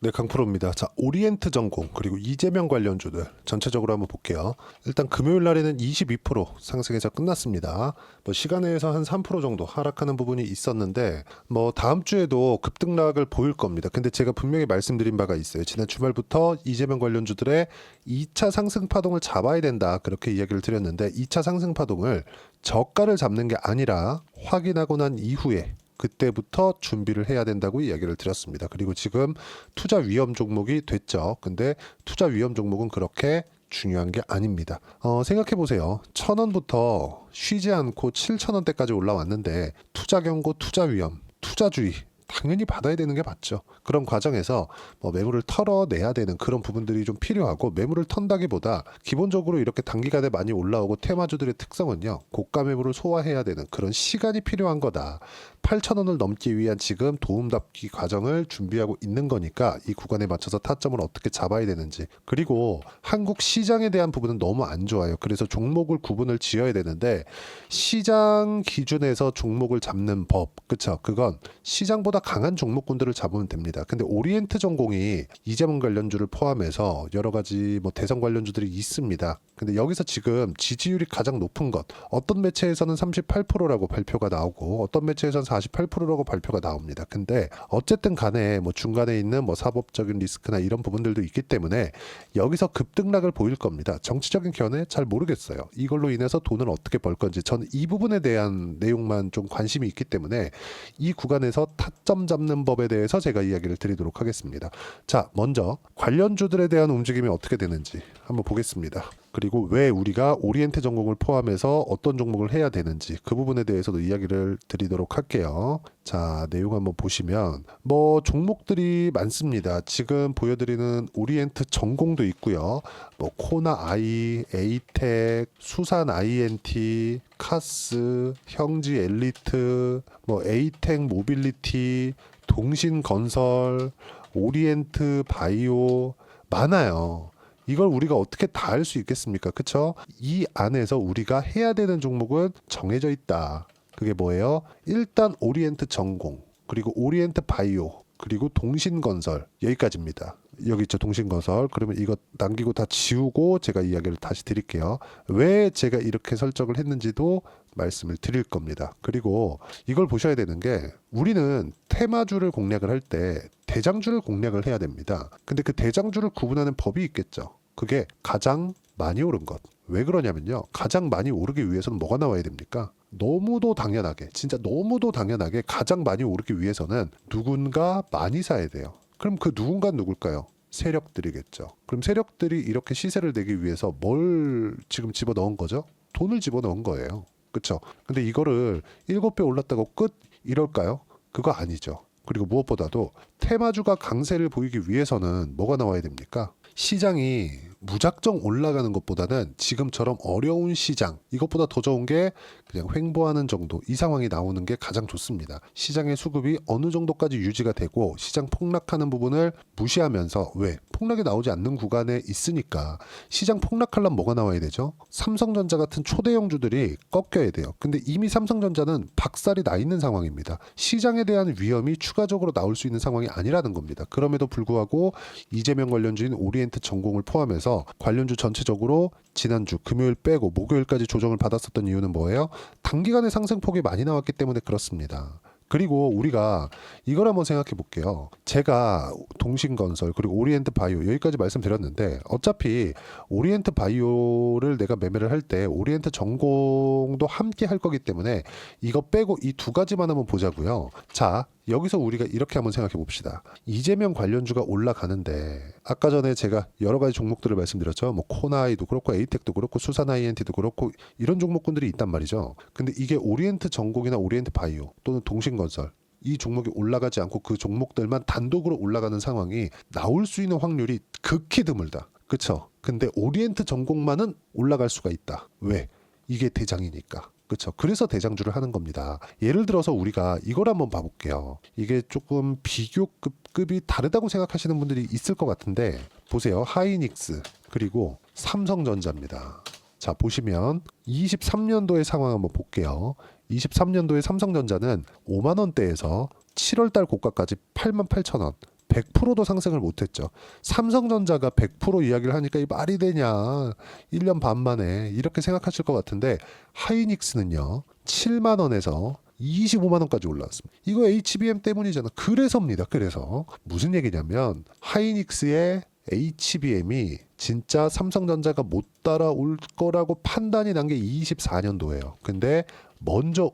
네, 강프로입니다. 자, 오리엔트 전공 그리고 이재명 관련주들 전체적으로 한번 볼게요. 일단 금요일 날에는 22% 상승해서 끝났습니다. 뭐 시간에서 한 3% 정도 하락하는 부분이 있었는데 뭐 다음 주에도 급등락을 보일 겁니다. 근데 제가 분명히 말씀드린 바가 있어요. 지난 주말부터 이재명 관련주들의 2차 상승 파동을 잡아야 된다. 그렇게 이야기를 드렸는데 2차 상승 파동을 저가를 잡는 게 아니라 확인하고 난 이후에 그때부터 준비를 해야 된다고 이야기를 드렸습니다. 그리고 지금 투자 위험 종목이 됐죠. 근데 투자 위험 종목은 그렇게 중요한 게 아닙니다. 생각해 보세요. 1,000원부터 쉬지 않고 7,000원대까지 올라왔는데 투자 경고, 투자 위험, 투자주의 당연히 받아야 되는 게 맞죠. 그런 과정에서 뭐 매물을 털어내야 되는 그런 부분들이 좀 필요하고, 매물을 턴다기보다 기본적으로 이렇게 단기간에 많이 올라오고 테마주들의 특성은요, 고가 매물을 소화해야 되는 그런 시간이 필요한 거다. 8,000원을 넘기 위한 지금 도움닫기 과정을 준비하고 있는 거니까 이 구간에 맞춰서 타점을 어떻게 잡아야 되는지, 그리고 한국 시장에 대한 부분은 너무 안 좋아요. 그래서 종목을 구분을 지어야 되는데 시장 기준에서 종목을 잡는 법, 그쵸? 그건 시장보다 강한 종목군들을 잡으면 됩니다. 근데 오리엔트 전공이 이재명 관련주를 포함해서 여러 가지 뭐 대선 관련주들이 있습니다. 근데 여기서 지금 지지율이 가장 높은 것, 어떤 매체에서는 38%라고 발표가 나오고 어떤 매체에서는 48%라고 발표가 나옵니다. 근데 어쨌든 간에 뭐 중간에 있는 뭐 사법적인 리스크나 이런 부분들도 있기 때문에 여기서 급등락을 보일 겁니다. 정치적인 견해 잘 모르겠어요. 이걸로 인해서 돈을 어떻게 벌 건지 저는 이 부분에 대한 내용만 좀 관심이 있기 때문에 이 구간에서 타점 잡는 법에 대해서 제가 이야기를 드리도록 하겠습니다. 자, 먼저 관련주들에 대한 움직임이 어떻게 되는지 한번 보겠습니다. 그리고 왜 우리가 오리엔트 전공을 포함해서 어떤 종목을 해야 되는지 그 부분에 대해서도 이야기를 드리도록 할게요. 자, 내용 한번 보시면 뭐 종목들이 많습니다. 지금 보여드리는 오리엔트 전공도 있고요. 뭐 코나 아이, 에이텍, 수산 INT, 카스, 형지 엘리트, 뭐 에이텍 모빌리티, 동신건설, 오리엔트 바이오 많아요. 이걸 우리가 어떻게 다 할 수 있겠습니까? 그쵸? 이 안에서 우리가 해야 되는 종목은 정해져 있다. 그게 뭐예요? 일단 오리엔트 전공, 그리고 오리엔트 바이오, 그리고 동신건설, 여기까지입니다. 여기 있죠, 동신건설. 그러면 이거 남기고 다 지우고 제가 이야기를 다시 드릴게요. 왜 제가 이렇게 설정을 했는지도 말씀을 드릴 겁니다. 그리고 이걸 보셔야 되는 게, 우리는 테마주를 공략을 할 때 대장주를 공략을 해야 됩니다. 근데 그 대장주를 구분하는 법이 있겠죠. 그게 가장 많이 오른 것. 왜 그러냐면요, 가장 많이 오르기 위해서는 뭐가 나와야 됩니까? 너무도 당연하게, 진짜 너무도 당연하게 가장 많이 오르기 위해서는 누군가 많이 사야 돼요. 그럼 그 누군가는 누굴까요? 세력들이겠죠. 그럼 세력들이 이렇게 시세를 내기 위해서 뭘 지금 집어넣은 거죠? 돈을 집어넣은 거예요. 그쵸? 근데 이거를 7배 올랐다고 끝? 이럴까요? 그거 아니죠. 그리고 무엇보다도 테마주가 강세를 보이기 위해서는 뭐가 나와야 됩니까? 시장이 무작정 올라가는 것보다는 지금처럼 어려운 시장, 이것보다 더 좋은 게 그냥 횡보하는 정도, 이 상황이 나오는 게 가장 좋습니다. 시장의 수급이 어느 정도까지 유지가 되고 시장 폭락하는 부분을 무시하면서, 왜? 폭락이 나오지 않는 구간에 있으니까. 시장 폭락하려면 뭐가 나와야 되죠? 삼성전자 같은 초대형주들이 꺾여야 돼요. 근데 이미 삼성전자는 박살이 나 있는 상황입니다. 시장에 대한 위험이 추가적으로 나올 수 있는 상황이 아니라는 겁니다. 그럼에도 불구하고 이재명 관련주인 오리엔트 전공을 포함해서 관련주 전체적으로 지난주 금요일 빼고 목요일까지 조정을 받았었던 이유는 뭐예요? 단기간에 상승폭이 많이 나왔기 때문에 그렇습니다. 그리고 우리가 이걸 한번 생각해 볼게요. 제가 동신건설 그리고 오리엔트 바이오 여기까지 말씀드렸는데, 어차피 오리엔트 바이오를 내가 매매를 할 때 오리엔트 전공도 함께 할 거기 때문에 이거 빼고 이 두 가지만 한번 보자고요. 자, 여기서 우리가 이렇게 한번 생각해 봅시다. 이재명 관련주가 올라가는데 아까 전에 제가 여러 가지 종목들을 말씀드렸죠. 뭐 코나이도 그렇고 에이텍도 그렇고 수산 INT도 그렇고 이런 종목군들이 있단 말이죠. 근데 이게 오리엔트 전공이나 오리엔트 바이오 또는 동신건설, 이 종목이 올라가지 않고 그 종목들만 단독으로 올라가는 상황이 나올 수 있는 확률이 극히 드물다. 그쵸? 근데 오리엔트 전공만은 올라갈 수가 있다. 왜? 이게 대장이니까. 그렇죠. 그래서 대장주를 하는 겁니다. 예를 들어서 우리가 이걸 한번 봐볼게요. 이게 조금 비교급이 다르다고 생각하시는 분들이 있을 것 같은데, 보세요. 하이닉스 그리고 삼성전자입니다. 자, 보시면 23년도의 상황 한번 볼게요. 23년도에 삼성전자는 5만 원대에서 7월달 고가까지 88,000원, 100%도 상승을 못했죠. 삼성전자가 100% 이야기를 하니까 이 말이 되냐, 1년 반 만에 이렇게 생각하실 것 같은데 하이닉스는요 7만 원에서 25만 원까지 올라왔습니다. 이거 HBM 때문이잖아. 그래서입니다. 그래서 무슨 얘기냐면 하이닉스의 HBM이 진짜 삼성전자가 못 따라올 거라고 판단이 난 게 24년도예요. 근데 먼저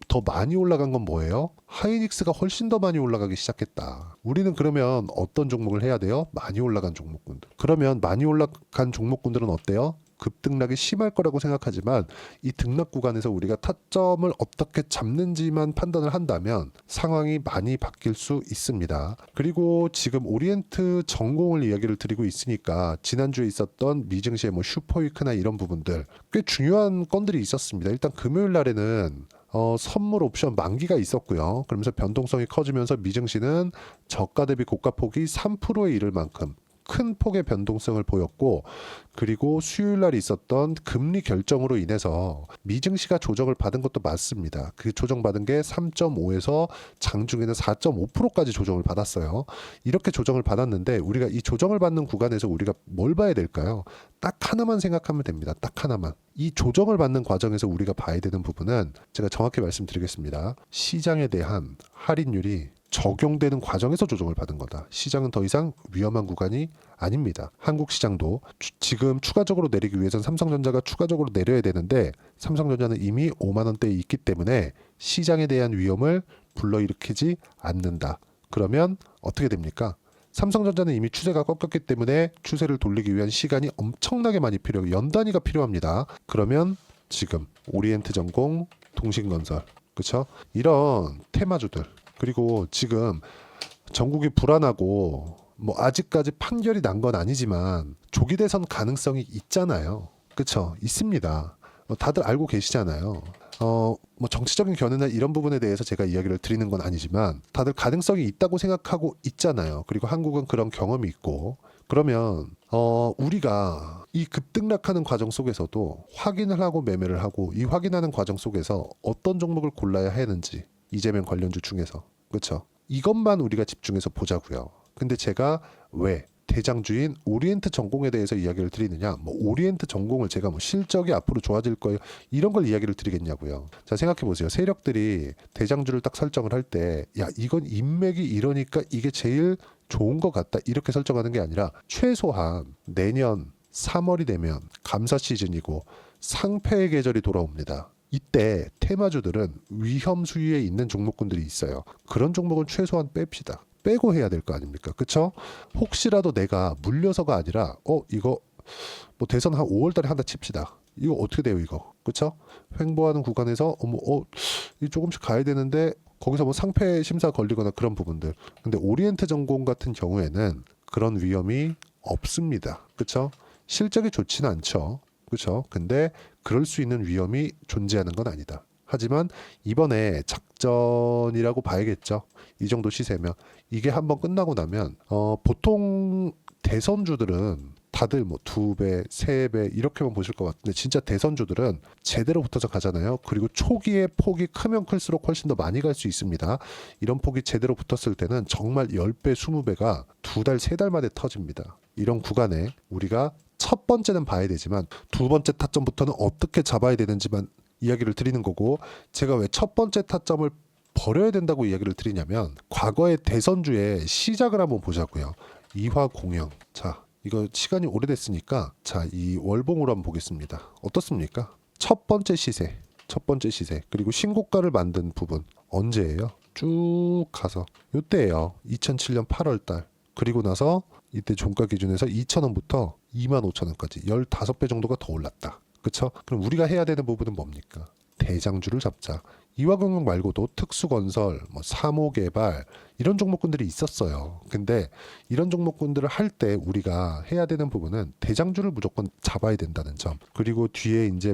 더 많이 올라간 건 뭐예요? 하이닉스가 훨씬 더 많이 올라가기 시작했다. 우리는 그러면 어떤 종목을 해야 돼요? 많이 올라간 종목군들. 그러면 많이 올라간 종목군들은 어때요? 급등락이 심할 거라고 생각하지만 이 등락 구간에서 우리가 타점을 어떻게 잡는지만 판단을 한다면 상황이 많이 바뀔 수 있습니다. 그리고 지금 오리엔트 전공을 이야기를 드리고 있으니까 지난주에 있었던 미증시의 뭐 슈퍼위크나 이런 부분들 꽤 중요한 건들이 있었습니다. 일단 금요일 날에는 선물 옵션 만기가 있었고요. 그러면서 변동성이 커지면서 미증시는 저가 대비 고가 폭이 3%에 이를 만큼 큰 폭의 변동성을 보였고, 그리고 수요일 날 있었던 금리 결정으로 인해서 미증시가 조정을 받은 것도 맞습니다. 그 조정받은 게 3.5에서 장중에는 4.5%까지 조정을 받았어요. 이렇게 조정을 받았는데 우리가 이 조정을 받는 구간에서 우리가 뭘 봐야 될까요? 딱 하나만 생각하면 됩니다. 딱 하나만. 이 조정을 받는 과정에서 우리가 봐야 되는 부분은 제가 정확히 말씀드리겠습니다. 시장에 대한 할인율이 적용되는 과정에서 조정을 받은 거다. 시장은 더 이상 위험한 구간이 아닙니다. 한국 시장도 지금 추가적으로 내리기 위해서는 삼성전자가 추가적으로 내려야 되는데 삼성전자는 이미 5만 원대에 있기 때문에 시장에 대한 위험을 불러일으키지 않는다. 그러면 어떻게 됩니까? 삼성전자는 이미 추세가 꺾였기 때문에 추세를 돌리기 위한 시간이 엄청나게 많이 필요하고 연 단위가 필요합니다. 그러면 지금 오리엔트전공, 동신건설, 그렇죠? 이런 테마주들, 그리고 지금 전국이 불안하고 뭐 아직까지 판결이 난 건 아니지만 조기 대선 가능성이 있잖아요. 그렇죠? 있습니다. 다들 알고 계시잖아요. 뭐 정치적인 견해나 이런 부분에 대해서 제가 이야기를 드리는 건 아니지만 다들 가능성이 있다고 생각하고 있잖아요. 그리고 한국은 그런 경험이 있고, 그러면 우리가 이 급등락하는 과정 속에서도 확인을 하고 매매를 하고, 이 확인하는 과정 속에서 어떤 종목을 골라야 하는지, 이재명 관련주 중에서, 그렇죠? 이것만 우리가 집중해서 보자고요. 근데 제가 왜 대장주인 오리엔트 전공에 대해서 이야기를 드리느냐, 뭐 오리엔트 전공을 제가 뭐 실적이 앞으로 좋아질 거예요 이런 걸 이야기를 드리겠냐고요. 자, 생각해 보세요. 세력들이 대장주를 딱 설정을 할 때, 야, 이건 인맥이 이러니까 이게 제일 좋은 것 같다 이렇게 설정하는 게 아니라 최소한 내년 3월이 되면 감사 시즌이고 상패의 계절이 돌아옵니다. 이때 테마주들은 위험 수위에 있는 종목군들이 있어요. 그런 종목은 최소한 뺍시다. 빼고 해야 될 거 아닙니까? 그쵸? 혹시라도 내가 물려서가 아니라 이거 뭐 대선 한 5월 달에 한다 칩시다. 이거 어떻게 돼요, 이거? 그쵸? 횡보하는 구간에서 이 조금씩 가야 되는데 거기서 뭐 상패 심사 걸리거나 그런 부분들. 근데 오리엔트 전공 같은 경우에는 그런 위험이 없습니다. 그쵸? 실적이 좋지는 않죠. 그렇죠? 근데 그럴 수 있는 위험이 존재하는 건 아니다. 하지만 이번에 작전이라고 봐야겠죠. 이 정도 시세면 이게 한번 끝나고 나면 보통 대선주들은 다들 뭐 2배, 3배 이렇게만 보실 것 같은데 진짜 대선주들은 제대로 붙어서 가잖아요. 그리고 초기에 폭이 크면 클수록 훨씬 더 많이 갈 수 있습니다. 이런 폭이 제대로 붙었을 때는 정말 10배, 20배가 2달, 3달 만에 터집니다. 이런 구간에 우리가 첫 번째는 봐야 되지만 두 번째 타점부터는 어떻게 잡아야 되는지만 이야기를 드리는 거고, 제가 왜 첫 번째 타점을 버려야 된다고 이야기를 드리냐면 과거의 대선주의 시작을 한번 보자고요. 이화공영. 자, 이거 시간이 오래됐으니까 자, 이 월봉으로 한번 보겠습니다. 어떻습니까? 첫 번째 시세, 그리고 신고가를 만든 부분 언제예요? 쭉 가서 요때예요. 2007년 8월 달. 그리고 나서 이때 종가 기준에서 2,000원부터 25,000원까지 15배 정도가 더 올랐다. 그쵸? 그럼 우리가 해야 되는 부분은 뭡니까? 대장주를 잡자. 이화공영 말고도 특수건설, 뭐 사모개발 이런 종목군들이 있었어요. 근데 이런 종목군들을 할 때 우리가 해야 되는 부분은 대장주를 무조건 잡아야 된다는 점. 그리고 뒤에 이제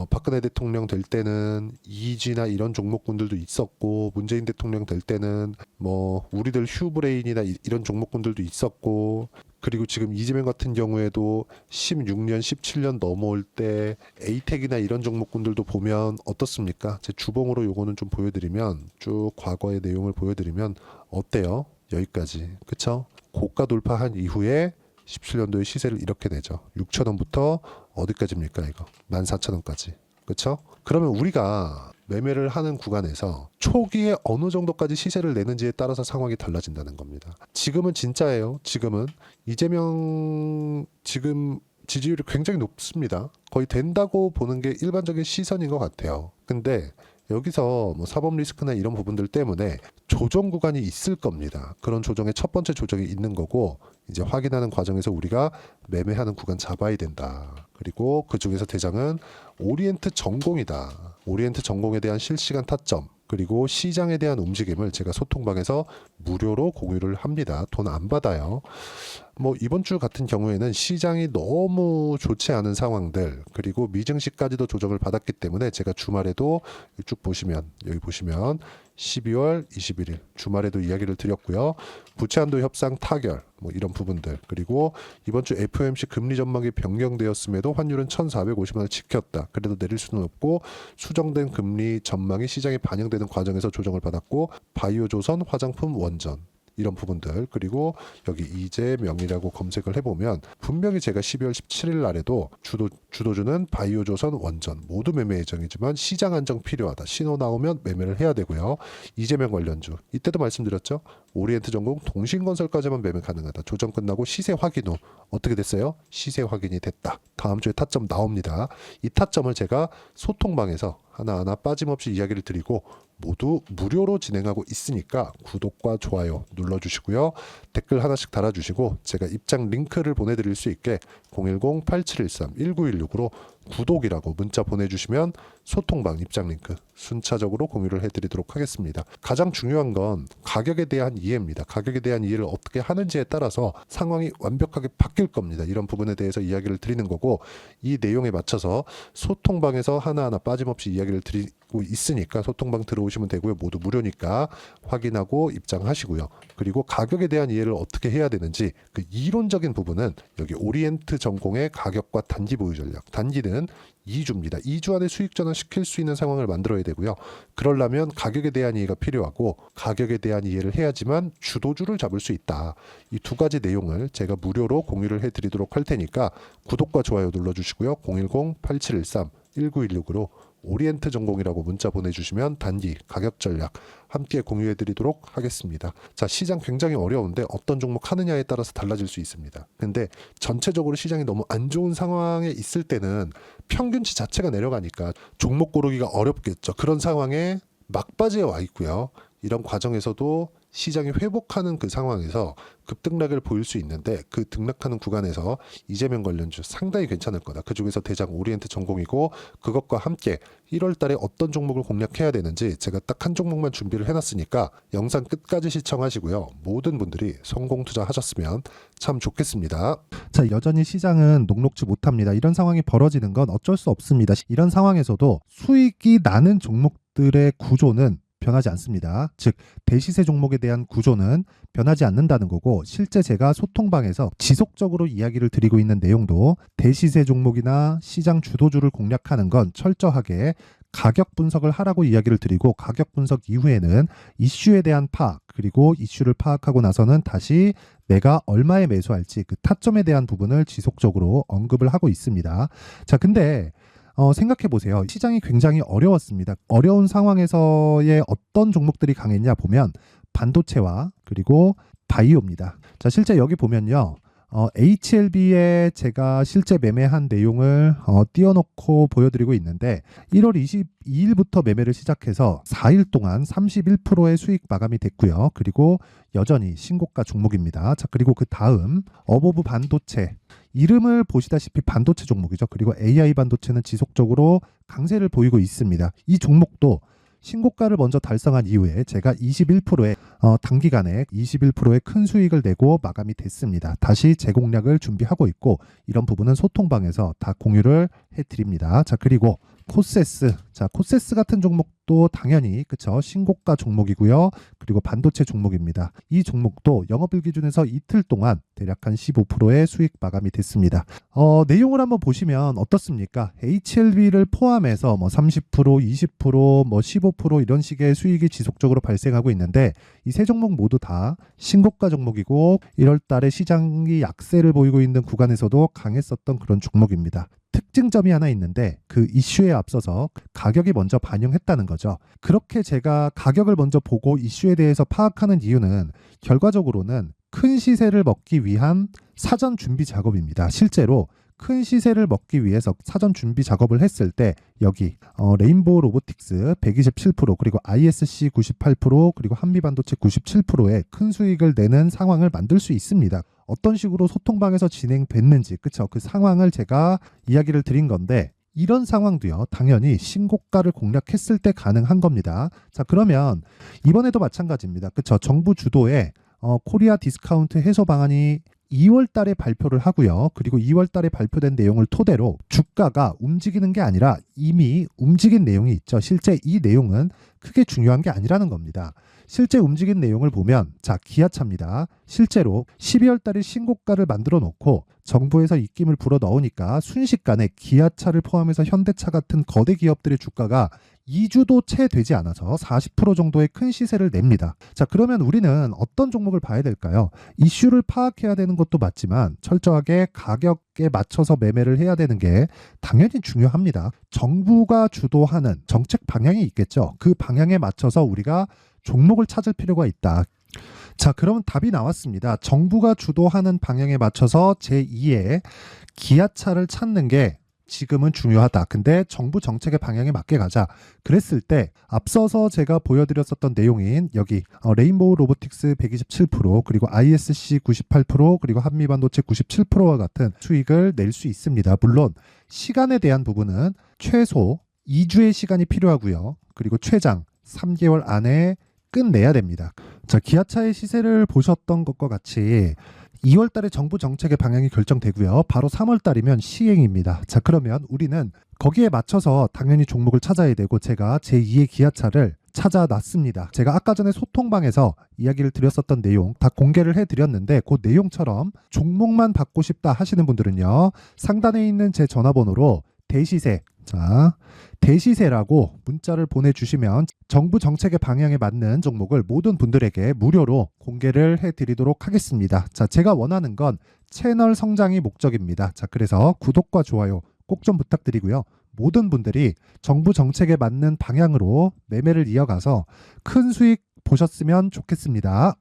박근혜 대통령 될 때는 이지나 이런 종목군들도 있었고, 문재인 대통령 될 때는 뭐 우리들 휴브레인이나 이런 종목군들도 있었고, 그리고 지금 이재명 같은 경우에도 16년, 17년 넘어올 때 에이텍이나 이런 종목군들도 보면 어떻습니까? 제 주봉으로 요거는 좀 보여드리면, 쭉 과거의 내용을 보여드리면 어때요? 여기까지. 그쵸? 고가 돌파한 이후에 17년도에 시세를 이렇게 내죠. 6,000원부터 어디까지입니까 이거? 14,000원까지. 그쵸? 그러면 우리가 매매를 하는 구간에서 초기에 어느 정도까지 시세를 내는지에 따라서 상황이 달라진다는 겁니다. 지금은 진짜예요. 지금은 이재명 지금 지지율이 굉장히 높습니다. 거의 된다고 보는 게 일반적인 시선인 것 같아요. 근데 여기서 뭐 사법 리스크나 이런 부분들 때문에 조정 구간이 있을 겁니다. 그런 조정의 첫 번째 조정이 있는 거고 이제 확인하는 과정에서 우리가 매매하는 구간 잡아야 된다. 그리고 그 중에서 대장은 오리엔트 전공이다. 오리엔트 전공에 대한 실시간 타점 그리고 시장에 대한 움직임을 제가 소통방에서 무료로 공유를 합니다. 돈 안 받아요. 뭐 이번 주 같은 경우에는 시장이 너무 좋지 않은 상황들 그리고 미증시까지도 조정을 받았기 때문에 제가 주말에도 쭉 보시면 여기 보시면 12월 21일 주말에도 이야기를 드렸고요. 부채한도 협상 타결 뭐 이런 부분들 그리고 이번 주 FOMC 금리 전망이 변경되었음에도 환율은 1,450원을 지켰다. 그래도 내릴 수는 없고 수정된 금리 전망이 시장에 반영되는 과정에서 조정을 받았고 바이오조선, 화장품, 원전 이런 부분들 그리고 여기 이재명이라고 검색을 해보면 분명히 제가 12월 17일 날에도 주도주는 바이오조선 원전 모두 매매 예정이지만 시장 안정 필요하다. 신호 나오면 매매를 해야 되고요. 이재명 관련주 이때도 말씀드렸죠. 오리엔트 전공 동신건설까지만 매매 가능하다. 조정 끝나고 시세 확인 후 어떻게 됐어요? 시세 확인이 됐다. 다음 주에 타점 나옵니다. 이 타점을 제가 소통방에서 하나하나 빠짐없이 이야기를 드리고 모두 무료로 진행하고 있으니까 구독과 좋아요 눌러주시고요. 댓글 하나씩 달아주시고 제가 입장 링크를 보내드릴 수 있게 010-8713-1916으로 구독이라고 문자 보내주시면 소통방 입장 링크 순차적으로 공유를 해드리도록 하겠습니다. 가장 중요한 건 가격에 대한 이해입니다. 가격에 대한 이해를 어떻게 하는지에 따라서 상황이 완벽하게 바뀔 겁니다. 이런 부분에 대해서 이야기를 드리는 거고 이 내용에 맞춰서 소통방에서 하나하나 빠짐없이 이야기를 드리고 있으니까 소통방 들어오시면 되고요. 모두 무료니까 확인하고 입장하시고요. 그리고 가격에 대한 이해를 어떻게 해야 되는지 그 이론적인 부분은 여기 오리엔트 전공의 가격과 단기 보유 전략. 단기는 2주입니다. 2주 안에 수익 전환 시킬 수 있는 상황을 만들어야 되고요. 그러려면 가격에 대한 이해가 필요하고 가격에 대한 이해를 해야지만 주도주를 잡을 수 있다. 이 두 가지 내용을 제가 무료로 공유를 해드리도록 할 테니까 구독과 좋아요 눌러주시고요. 010-8713-1916으로 오리엔트 전공이라고 문자 보내주시면 단기 가격 전략 함께 공유해드리도록 하겠습니다. 자, 시장 굉장히 어려운데 어떤 종목 하느냐에 따라서 달라질 수 있습니다. 근데 전체적으로 시장이 너무 안 좋은 상황에 있을 때는 평균치 자체가 내려가니까 종목 고르기가 어렵겠죠. 그런 상황에 막바지에 와 있고요. 이런 과정에서도 시장이 회복하는 그 상황에서 급등락을 보일 수 있는데 그 등락하는 구간에서 이재명 관련주 상당히 괜찮을 거다. 그중에서 대장 오리엔트 전공이고 그것과 함께 1월 달에 어떤 종목을 공략해야 되는지 제가 딱 한 종목만 준비를 해놨으니까 영상 끝까지 시청하시고요. 모든 분들이 성공 투자하셨으면 참 좋겠습니다. 자, 여전히 시장은 녹록지 못합니다. 이런 상황이 벌어지는 건 어쩔 수 없습니다. 이런 상황에서도 수익이 나는 종목들의 구조는 변하지 않습니다. 즉 대시세 종목에 대한 구조는 변하지 않는다는 거고 실제 제가 소통방에서 지속적으로 이야기를 드리고 있는 내용도 대시세 종목이나 시장 주도주를 공략하는 건 철저하게 가격 분석을 하라고 이야기를 드리고 가격 분석 이후에는 이슈에 대한 파악 그리고 이슈를 파악하고 나서는 다시 내가 얼마에 매수할지 그 타점에 대한 부분을 지속적으로 언급을 하고 있습니다. 자, 근데 생각해 보세요. 시장이 굉장히 어려웠습니다. 어려운 상황에서의 어떤 종목들이 강했냐 보면 반도체와 그리고 바이오입니다. 자, 실제 여기 보면요. HLB에 제가 실제 매매한 내용을 띄워놓고 보여드리고 있는데 1월 22일부터 매매를 시작해서 4일 동안 31%의 수익 마감이 됐고요. 그리고 여전히 신고가 종목입니다. 자, 그리고 그 다음 어보브 반도체 이름을 보시다시피 반도체 종목이죠. 그리고 AI 반도체는 지속적으로 강세를 보이고 있습니다. 이 종목도 신고가를 먼저 달성한 이후에 제가 21%의 단기간에 21%의 큰 수익을 내고 마감이 됐습니다. 다시 재공략을 준비하고 있고 이런 부분은 소통방에서 다 공유를 해드립니다. 자, 그리고 코세스. 자, 코세스 같은 종목도 당연히 그쵸 신고가 종목이고요. 그리고 반도체 종목입니다. 이 종목도 영업일 기준에서 이틀 동안 대략 한 15%의 수익 마감이 됐습니다. 내용을 한번 보시면 어떻습니까? HLB를 포함해서 뭐 30%, 20%, 뭐 15% 이런 식의 수익이 지속적으로 발생하고 있는데 이 세 종목 모두 다 신고가 종목이고 1월 달에 시장이 약세를 보이고 있는 구간에서도 강했었던 그런 종목입니다. 특징점이 하나 있는데 그 이슈에 앞서서 가격이 먼저 반영했다는 거죠. 그렇게 제가 가격을 먼저 보고 이슈에 대해서 파악하는 이유는 결과적으로는 큰 시세를 먹기 위한 사전 준비 작업입니다. 실제로 큰 시세를 먹기 위해서 사전 준비 작업을 했을 때 여기 레인보우 로보틱스 127% 그리고 ISC 98% 그리고 한미반도체 97%의 큰 수익을 내는 상황을 만들 수 있습니다. 어떤 식으로 소통방에서 진행됐는지 그쵸? 그 상황을 제가 이야기를 드린 건데 이런 상황도요 당연히 신고가를 공략했을 때 가능한 겁니다. 자 그러면 이번에도 마찬가지입니다. 그쵸? 정부 주도의 코리아 디스카운트 해소 방안이 2월 달에 발표를 하고요. 그리고 2월 달에 발표된 내용을 토대로 주가가 움직이는 게 아니라 이미 움직인 내용이 있죠. 실제 이 내용은 크게 중요한 게 아니라는 겁니다. 실제 움직인 내용을 보면 자 기아차입니다. 실제로 12월 달에 신고가를 만들어 놓고 정부에서 입김을 불어 넣으니까 순식간에 기아차를 포함해서 현대차 같은 거대 기업들의 주가가 2주도 채 되지 않아서 40% 정도의 큰 시세를 냅니다. 자, 그러면 우리는 어떤 종목을 봐야 될까요? 이슈를 파악해야 되는 것도 맞지만 철저하게 가격에 맞춰서 매매를 해야 되는 게 당연히 중요합니다. 정부가 주도하는 정책 방향이 있겠죠. 그 방향에 맞춰서 우리가 종목을 찾을 필요가 있다. 자, 그러면 답이 나왔습니다. 정부가 주도하는 방향에 맞춰서 제2의 기아차를 찾는 게 지금은 중요하다. 근데 정부 정책의 방향에 맞게 가자. 그랬을 때 앞서서 제가 보여드렸었던 내용인 여기 레인보우 로보틱스 127% 그리고 ISC 98% 그리고 한미반도체 97%와 같은 수익을 낼 수 있습니다. 물론 시간에 대한 부분은 최소 2주의 시간이 필요하고요. 그리고 최장 3개월 안에 끝내야 됩니다. 자, 기아차의 시세를 보셨던 것과 같이 2월 달에 정부 정책의 방향이 결정되고요. 바로 3월 달이면 시행입니다. 자, 그러면 우리는 거기에 맞춰서 당연히 종목을 찾아야 되고 제가 제2의 기아차를 찾아놨습니다. 제가 아까 전에 소통방에서 이야기를 드렸었던 내용 다 공개를 해드렸는데 그 내용처럼 종목만 받고 싶다 하시는 분들은요. 상단에 있는 제 전화번호로 대시세 자 대시세라고 문자를 보내주시면 정부 정책의 방향에 맞는 종목을 모든 분들에게 무료로 공개를 해드리도록 하겠습니다. 자, 제가 원하는 건 채널 성장이 목적입니다. 자, 그래서 구독과 좋아요 꼭 좀 부탁드리고요. 모든 분들이 정부 정책에 맞는 방향으로 매매를 이어가서 큰 수익 보셨으면 좋겠습니다.